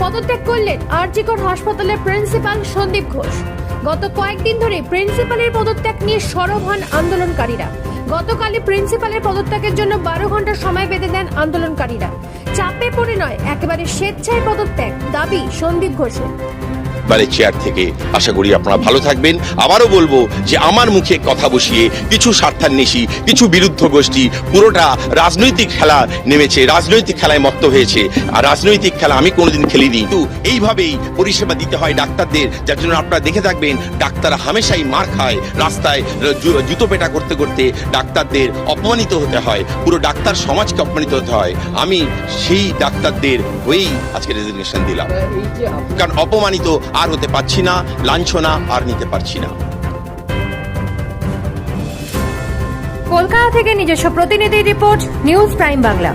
পদত্যাগ করলেন আর.জি. কর হাসপাতালের প্রিন্সিপাল সন্দীপ ঘোষ। গত কয়েকদিন ধরে প্রিন্সিপালের পদত্যাগ নিয়ে সরব হন আন্দোলনকারীরা। গতকালই প্রিন্সিপালের পদত্যাগের জন্য 12 ঘন্টা সময় বেঁধে দেন আন্দোলনকারীরা। চাপে পড়ে নয়, একেবারে স্বেচ্ছায় পদত্যাগ দাবি সন্দীপ ঘোষের। চেয়ার থেকে আশা করি আপনারা ভালো থাকবেন। আবারও বলবো যে আমার মুখে কথা বসিয়ে কিছু স্বার্থান্বেষী, কিছু বিরুদ্ধ গোষ্ঠী পুরোটা রাজনৈতিক খেলা নেমেছে, রাজনৈতিক খেলায় মত্ত হয়েছে। আর রাজনৈতিক খেলা আমি কোনোদিন খেলিনি, কিন্তু এইভাবেই পরিষেবা দিতে হয় ডাক্তারদের, যার জন্য আপনারা দেখে থাকবেন ডাক্তার হামেশাই মার খায়, রাস্তায় জুতো পেটা করতে করতে ডাক্তারদের অপমানিত হতে হয়, পুরো ডাক্তার সমাজকে অপমানিত হতে হয়। আমি সেই ডাক্তারদের হয়েই আজকে রেজিগনেশন দিলাম, কারণ অপমানিত আর হতে পারছি না, লাঞ্ছনা আর নিতে পারছি না। কলকাতা থেকে নিজস্ব প্রতিনিধি রিপোর্ট, নিউজ প্রাইম বাংলা।